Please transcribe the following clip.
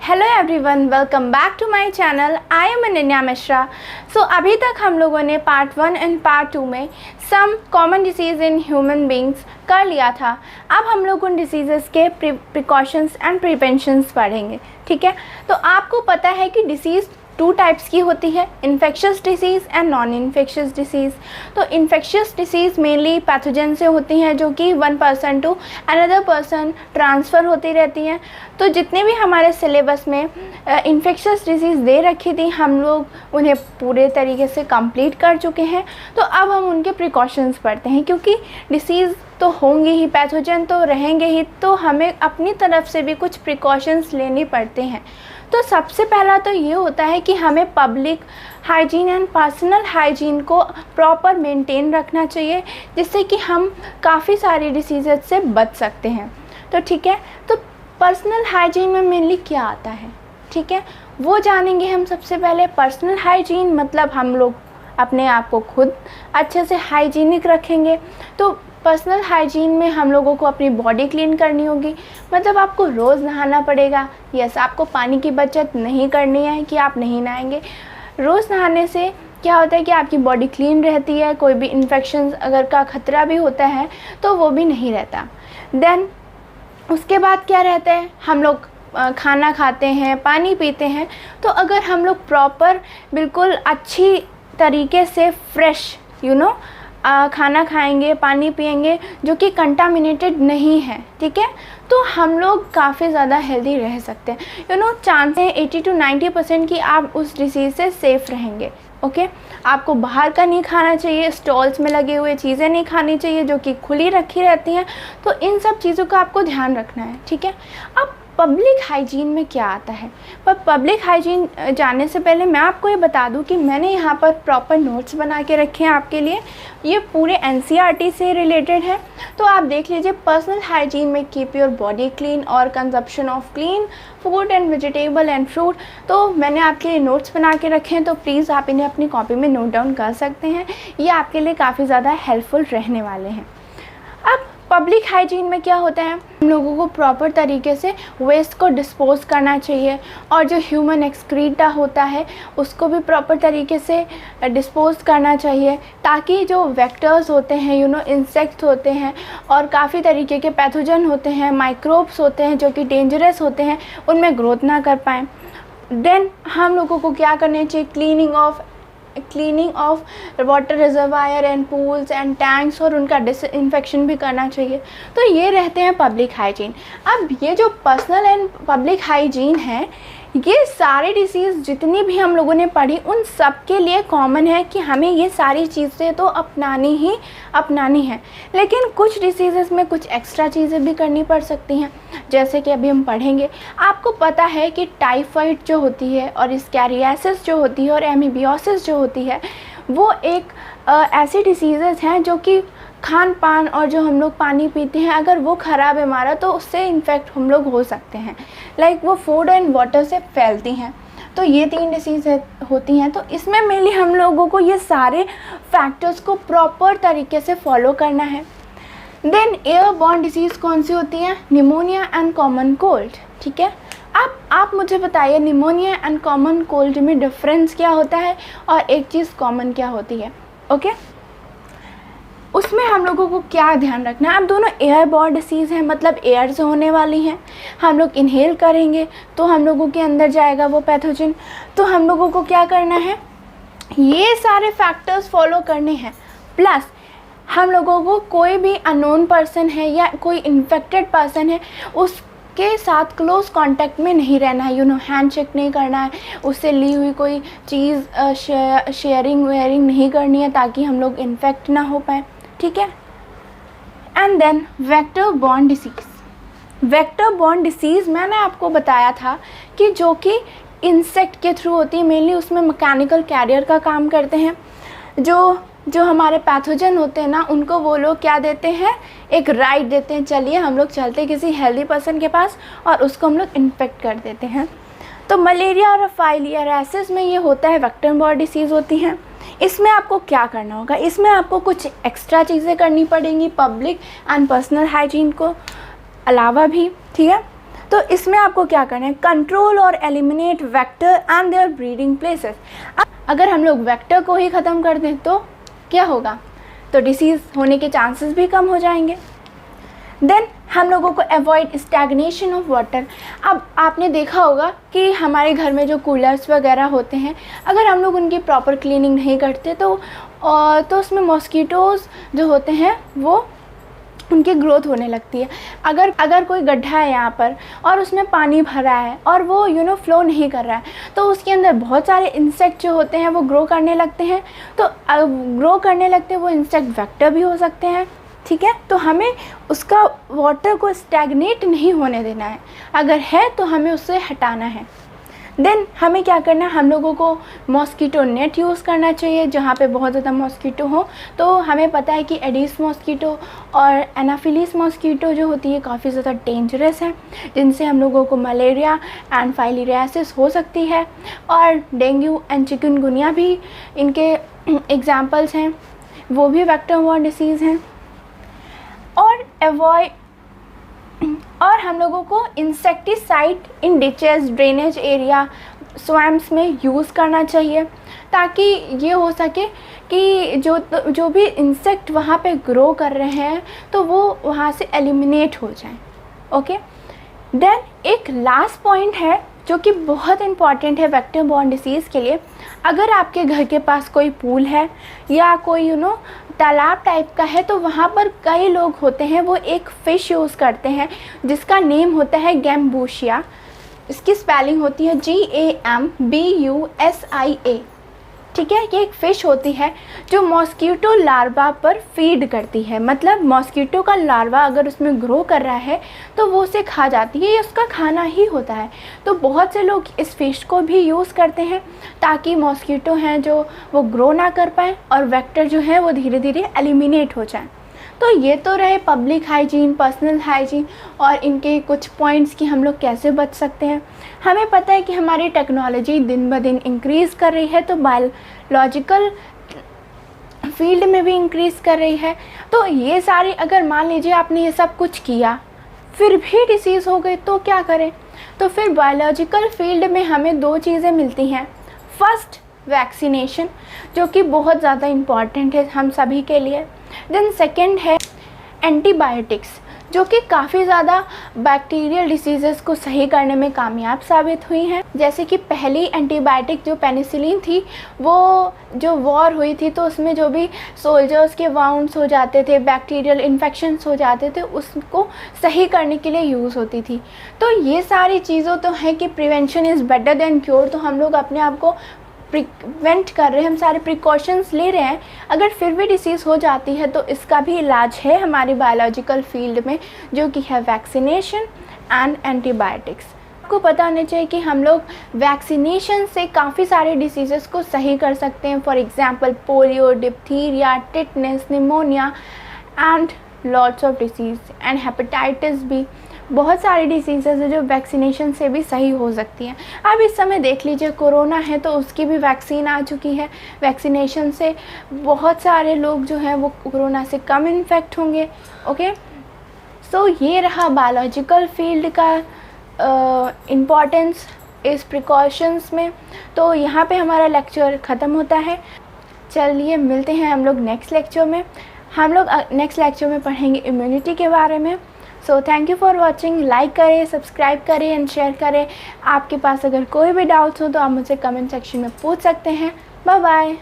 Hello everyone, welcome back to my channel. I am Ananya Mishra. सो अभी तक हम लोगों ने पार्ट 1 एंड पार्ट 2 में some common disease in human beings कर लिया था। अब हम लोग उन डिसीज़ेस के प्रिकॉशंस एंड प्रिवेंशंस पढ़ेंगे। ठीक है, तो आपको पता है कि डिसीज़ 2 टाइप्स की होती है, infectious disease and non infectious disease. तो इन्फेक्शियस डिसीज़ मेनली पैथोजन से होती हैं जो कि one person to another person transfer होती रहती हैं। तो जितने भी हमारे सिलेबस में इन्फेक्शियस डिसीज़ दे रखी थी हम लोग उन्हें पूरे तरीके से कंप्लीट कर चुके हैं। तो अब हम उनके प्रिकॉशंस पढ़ते हैं, क्योंकि डिसीज़ तो होंगी ही, पैथोजन तो रहेंगे ही, तो हमें अपनी तरफ से भी कुछ प्रिकॉशंस लेने पड़ते हैं। तो सबसे पहला तो ये होता है कि हमें public hygiene and personal hygiene को प्रॉपर मेंटेन रखना चाहिए, जिससे कि हम काफ़ी सारी डिसीज़ से बच सकते हैं। तो ठीक है, तो पर्सनल हाइजीन में मेनली क्या आता है, ठीक है, वो जानेंगे हम सबसे पहले। पर्सनल हाइजीन मतलब हम लोग अपने आप को खुद अच्छे से हाइजीनिक रखेंगे। तो पर्सनल हाइजीन में हम लोगों को अपनी बॉडी क्लीन करनी होगी, मतलब आपको रोज़ नहाना पड़ेगा। यस, आपको पानी की बचत नहीं करनी है कि आप नहीं नहाएंगे। रोज़ नहाने से क्या होता है कि आपकी बॉडी क्लीन रहती है, कोई भी इन्फेक्शन अगर का खतरा भी होता है तो वो भी नहीं रहता। देन उसके बाद क्या रहता है, हम लोग खाना खाते हैं, पानी पीते हैं, तो अगर हम लोग प्रॉपर बिल्कुल अच्छी तरीके से फ्रेश खाना खाएंगे, पानी पिएंगे जो कि कंटामिनेटेड नहीं है, ठीक है, तो हम लोग काफ़ी ज़्यादा हेल्दी रह सकते हैं। चांस है 80 to 90% की आप उस डिसीज़ से सेफ़ रहेंगे। ओके, आपको बाहर का नहीं खाना चाहिए, स्टॉल्स में लगे हुए चीज़ें नहीं खानी चाहिए जो कि खुली रखी रहती हैं। तो इन सब चीज़ों का आपको ध्यान रखना है, ठीक है। अब पब्लिक हाइजीन में क्या आता है, पर पब्लिक हाइजीन जानने से पहले मैं आपको ये बता दूं कि मैंने यहाँ पर प्रॉपर नोट्स बना के रखे हैं आपके लिए। ये पूरे एनसीईआरटी से रिलेटेड है, तो आप देख लीजिए। पर्सनल हाइजीन में कीप योर बॉडी क्लीन और consumption of clean food and vegetable and fruit. तो मैंने आपके लिए नोट्स बना के रखे हैं, तो प्लीज़ आप इन्हें अपनी कॉपी में नोट डाउन कर सकते हैं। ये आपके लिए काफ़ी ज़्यादा हेल्पफुल रहने वाले हैं। अब पब्लिक हाइजीन में क्या होता है, हम लोगों को प्रॉपर तरीके से वेस्ट को डिस्पोज करना चाहिए, और जो ह्यूमन एक्सक्रीटा होता है उसको भी प्रॉपर तरीके से डिस्पोज करना चाहिए, ताकि जो वेक्टर्स होते हैं इंसेक्ट्स होते हैं और काफ़ी तरीके के पैथोजन होते हैं, माइक्रोब्स होते हैं जो कि डेंजरस होते हैं, उनमें ग्रोथ ना कर पाएँ। देन हम लोगों को क्या करना चाहिए, cleaning of water reservoir and pools and tanks, और उनका डिसइंफेक्शन भी करना चाहिए। तो ये रहते हैं पब्लिक हाइजीन। अब ये जो पर्सनल एंड पब्लिक हाइजीन है, ये सारे डिसीज़ जितनी भी हम लोगों ने पढ़ी उन सब के लिए कॉमन है कि हमें ये सारी चीज़ें तो अपनानी है। लेकिन कुछ डिसीज़ेस में कुछ एक्स्ट्रा चीज़ें भी करनी पड़ सकती हैं, जैसे कि अभी हम पढ़ेंगे। आपको पता है कि टाइफाइड जो होती है और स्कैरियासिस जो होती है और एमीबियोसिस जो होती है, वो एक ऐसी डिसीज़ेस हैं जो कि खान पान और जो हम लोग पानी पीते हैं, अगर वो ख़राब है हमारा, तो उससे इन्फेक्ट हम लोग हो सकते हैं। लाइक वो फूड एंड वाटर से फैलती हैं। तो ये 3 डिसीज़ होती हैं। तो इसमें मेनली हम लोगों को ये सारे फैक्टर्स को प्रॉपर तरीके से फॉलो करना है। देन एयरबॉर्न डिसीज़ कौन सी होती हैं, निमोनिया एंड कॉमन कोल्ड, ठीक है। अब आप मुझे बताइए निमोनिया एंड कॉमन कोल्ड में डिफरेंस क्या होता है और एक चीज़ कॉमन क्या होती है। ओके, उसमें हम लोगों को क्या ध्यान रखना है। अब दोनों एयरबॉर्न डिसीज़ हैं, मतलब एयर से होने वाली हैं। हम लोग इनहेल करेंगे तो हम लोगों के अंदर जाएगा वो पैथोजन। तो हम लोगों को क्या करना है, ये सारे फैक्टर्स फॉलो करने हैं। प्लस हम लोगों को कोई भी अननोन पर्सन है या कोई इन्फेक्टेड पर्सन है उसके साथ क्लोज कांटेक्ट में नहीं रहना है। हैंड शेक नहीं करना है, उससे ली हुई कोई चीज़ शेयरिंग वेयरिंग नहीं करनी है, ताकि हम लोग इन्फेक्ट ना हो पाए, ठीक है। And then vector borne disease मैंने आपको बताया था कि जो कि इंसेक्ट के थ्रू होती है, मेनली उसमें मैकेनिकल कैरियर का काम करते हैं। जो हमारे पैथोजन होते हैं ना, उनको वो लोग क्या देते हैं, एक राइड देते हैं, चलिए हम लोग चलते किसी हेल्दी पर्सन के पास और उसको हम लोग इन्फेक्ट कर देते हैं। तो मलेरिया और फाइलियरासिस में ये होता है, वेक्टर बॉर्न डिसीज़ होती हैं। इसमें आपको क्या करना होगा, इसमें आपको कुछ एक्स्ट्रा चीज़ें करनी पड़ेंगी पब्लिक एंड पर्सनल हाइजीन को अलावा भी, ठीक है। तो इसमें आपको क्या करना है, कंट्रोल और eliminate vector and their breeding places. अगर हम लोग वेक्टर को ही ख़त्म कर दें तो क्या होगा, तो डिसीज़ होने के चांसेस भी कम हो जाएंगे। देन हम लोगों को अवॉइड स्टैग्नेशन ऑफ वाटर। अब आपने देखा होगा कि हमारे घर में जो कूलर्स वगैरह होते हैं, अगर हम लोग उनकी प्रॉपर क्लीनिंग नहीं करते तो उसमें मॉस्किटोज़ जो होते हैं वो उनकी ग्रोथ होने लगती है। अगर कोई गड्ढा है यहाँ पर और उसमें पानी भरा है और वो फ्लो नहीं कर रहा है, तो उसके अंदर बहुत सारे इंसेक्ट जो होते हैं वो ग्रो करने लगते हैं। तो ग्रो करने लगते हैं वो इंसेक्ट वेक्टर भी हो सकते हैं, ठीक है। तो हमें उसका वाटर को स्टैग्नेट नहीं होने देना है, अगर है तो हमें उससे हटाना है। देन हमें क्या करना है, हम लोगों को मॉस्किटो नेट यूज़ करना चाहिए जहाँ पे बहुत ज़्यादा मॉस्किटो हो। तो हमें पता है कि एडिस मॉस्किटो और एनाफिलीज मॉस्किटो जो होती है काफ़ी ज़्यादा डेंजरस है, जिनसे हम लोगों को मलेरिया एंड फाइलेरियासिस हो सकती है, और डेंगू एंड चिकनगुनिया भी इनके एग्जाम्पल्स हैं, वो भी वेक्टर बॉर्न डिसीज़ हैं। और हम लोगों को insecticide in ditches, drainage area, swamps में यूज़ करना चाहिए, ताकि ये हो सके कि जो भी इंसेक्ट वहाँ पे ग्रो कर रहे हैं तो वो वहाँ से एलिमिनेट हो जाएं। ओके। देन एक लास्ट पॉइंट है जो कि बहुत इम्पॉर्टेंट है वेक्टर बॉर्न डिसीज़ के लिए। अगर आपके घर के पास कोई पूल है या कोई तालाब टाइप का है, तो वहाँ पर कई लोग होते हैं वो एक फ़िश यूज़ करते हैं जिसका नेम होता है गैम्बूशिया। इसकी स्पेलिंग होती है GAMBUSIA, ठीक है। ये एक फ़िश होती है जो मॉस्किटो लार्वा पर फीड करती है, मतलब मॉस्किटो का लार्वा अगर उसमें ग्रो कर रहा है तो वो उसे खा जाती है, ये उसका खाना ही होता है। तो बहुत से लोग इस फ़िश को भी यूज़ करते हैं ताकि मॉस्किटो हैं जो वो ग्रो ना कर पाएँ और वेक्टर जो है वो धीरे धीरे एलिमिनेट हो जाए। तो ये तो रहे पब्लिक हाइजीन, पर्सनल हाइजीन और इनके कुछ पॉइंट्स कि हम लोग कैसे बच सकते हैं। हमें पता है कि हमारी टेक्नोलॉजी दिन ब दिन इंक्रीज़ कर रही है, तो बायोलॉजिकल फील्ड में भी इंक्रीज़ कर रही है। तो ये सारी, अगर मान लीजिए आपने ये सब कुछ किया फिर भी डिसीज़ हो गई तो क्या करें, तो फिर बायोलॉजिकल फील्ड में हमें दो चीज़ें मिलती हैं। फर्स्ट, वैक्सीनेशन, जो कि बहुत ज़्यादा इम्पॉर्टेंट है हम सभी के लिए। देन सेकेंड है एंटीबायोटिक्स, जो कि काफ़ी ज़्यादा बैक्टीरियल डिसीज़ेस को सही करने में कामयाब साबित हुई हैं। जैसे कि पहली एंटीबायोटिक जो पेनिसिलिन थी, वो जो वॉर हुई थी तो उसमें जो भी सोल्जर्स के वाउंड्स हो जाते थे, बैक्टीरियल इन्फेक्शंस हो जाते थे, उसको सही करने के लिए यूज़ होती थी। तो ये सारी चीज़ों तो है कि prevention is better than cure. तो हम लोग अपने आप को प्रिवेंट कर रहे हैं, हम सारे प्रिकॉशंस ले रहे हैं। अगर फिर भी डिसीज़ हो जाती है तो इसका भी इलाज है हमारी बायोलॉजिकल फील्ड में, जो कि है वैक्सीनेशन एंड एंटीबायोटिक्स। आपको पता होना चाहिए कि हम लोग वैक्सीनेशन से काफ़ी सारे डिसीज़ेस को सही कर सकते हैं। For example polio, diphtheria, tetanus, pneumonia and lots of disease and hepatitis भी। बहुत सारी डिसीज़ेज़ हैं जो वैक्सीनेशन से भी सही हो सकती हैं। अब इस समय देख लीजिए कोरोना है तो उसकी भी वैक्सीन आ चुकी है। वैक्सीनेशन से बहुत सारे लोग जो हैं वो कोरोना से कम इन्फेक्ट होंगे। ओके, सो ये रहा बायोलॉजिकल फील्ड का इम्पॉर्टेंस इस प्रिकॉशंस में। तो यहाँ पे हमारा लेक्चर ख़त्म होता है। चलिए मिलते हैं हम लोग नेक्स्ट लेक्चर में। हम लोग नेक्स्ट लेक्चर में पढ़ेंगे इम्यूनिटी के बारे में। So thank you for watching. Like करें, सब्सक्राइब करें एंड शेयर करें। आपके पास अगर कोई भी डाउट्स हो तो आप मुझसे कमेंट सेक्शन में पूछ सकते हैं। Bye bye.